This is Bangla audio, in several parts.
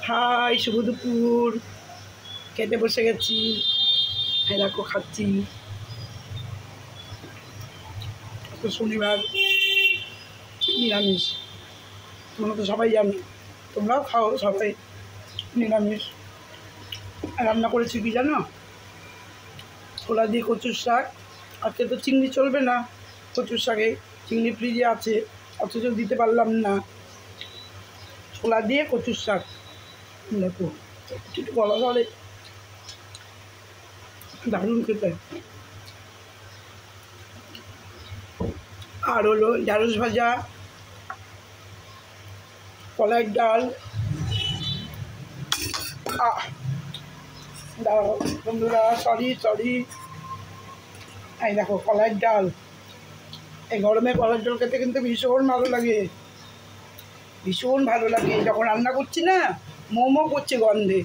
হাই, শুভ দুপুর। খেতে বসে গেছি। এই দেখো খাচ্ছি। তো শনিবার নিরামিষ, তোমরা তো সবাই জানো, তোমরাও খাও সবাই নিরামিষ। রান্না করেছি কি জানো, ছোলা দিয়ে কচুর শাক। আজকে তো চিংড়ি চলবে না কচুর শাকে, চিংড়ি ফ্রিজে আছে, অথচ দিতে পারলাম না। ছোলা দিয়ে কচুর শাক, দেখো একটু গলা ধরে, দারুণ খেতে। আর হলো ঢ্যাঁড়স ভাজা, কলাইয়ের ডাল। দাঁড়াও বন্ধুরা, সরি, এই দেখো কলাইয়ের ডাল। এই গরমে কলাইয়ের ডাল খেতে কিন্তু ভীষণ ভালো লাগে, ভীষণ ভালো লাগে। যখন রান্না করছি না, মোমো করছে গন্ধে,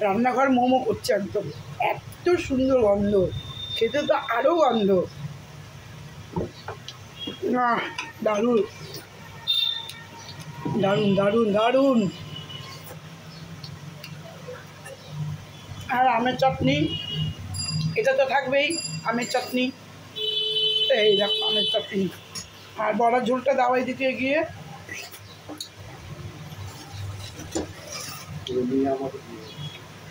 রান্নাঘর মোমো করছে একদম, এত সুন্দর গন্ধ, খেতে তো আরও গন্ধ। না, দারুণ দারুণ দারুণ দারুণ। আর আমের চাটনি, এটা তো থাকবেই, আমের চাটনি। এই দেখো আমের চাটনি। আর বড়ার ঝোলটা দাওয়াই দিতে গিয়ে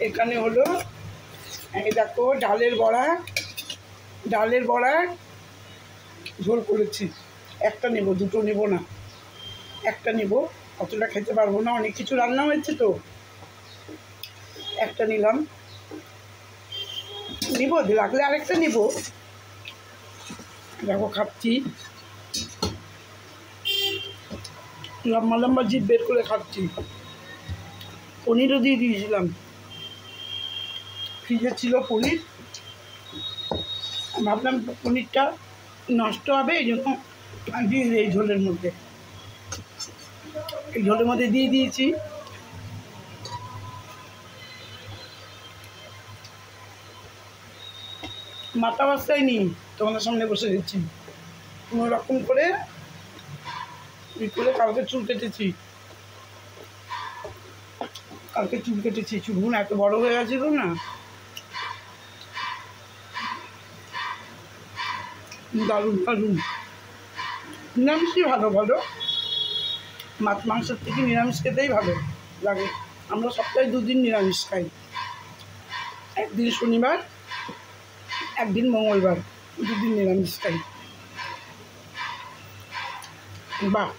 এখানে হলো, এই দেখো ডালের বড়া ঝোল করেছি। একটা নেব, দুটো নেব না, একটা নেব, অতটা খেতে পারবো না, অনেক কিছু রান্না হয়েছে তো, একটা নিলাম। নিব, লাগলে আরেকটা নিব। দেখো খাচ্ছি, লম্বা লম্বা জিভ বের করে খাচ্ছি। পনিরও দিয়ে দিয়েছিলাম, ফ্রিজে ছিল পনির, ভাবলাম পনিরটা নষ্ট হবে, এই জন্য দিয়ে এই ঝোলের মধ্যে, এই ঝোলের মধ্যে দিয়ে দিয়েছি। মাথা বাস্তায় নি, তোমাদের সামনে বসে দিচ্ছি কোনো রকম করে। কালকে চুল কেটেছি, চুলগুলো এত বড় হয়ে গেছিল না। দারুণ দারুণ। নিরামিষই ভালো, মাছ মাংসের থেকে নিরামিষ খেতেই ভালো লাগে। আমরা সপ্তাহে 2 দিন নিরামিষ খাই, একদিন শনিবার, একদিন মঙ্গলবার, 2 দিন নিরামিষ খাই। বাহ,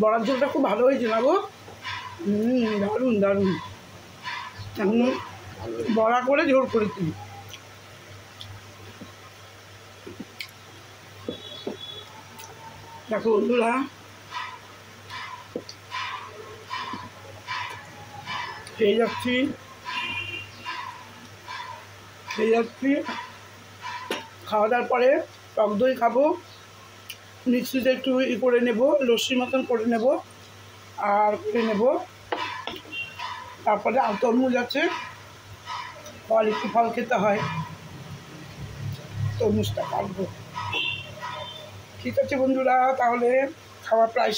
বড়ার ঝোলটা খুব ভালো হয়েছে না গো। দারুণ দারুণ। এখন বড়া করে ঝোল করেছি। দেখো বন্ধুরা, খেয়ে যাচ্ছি। খাওয়া দাওয়ার পরে টক দই খাবো, মিক্সিতে একটু করে নেব, লস্যি মতন করে নেব, আর করে নেব। তারপরে তরমুজ আছে, একটু ফল খেতে হয়, তরমুজটা কাটবো। ঠিক আছে বন্ধুরা, তাহলে খাওয়া প্রায়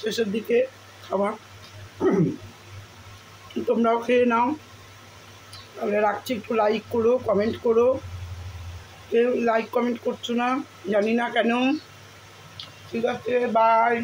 শেষের দিকে খাওয়া। তোমরাও খেয়ে নাও, তাহলে রাখছি। একটু লাইক করো, কমেন্ট করো। কেউ লাইক কমেন্ট করছো না, জানি না কেন। ঠিক আছে, বাই।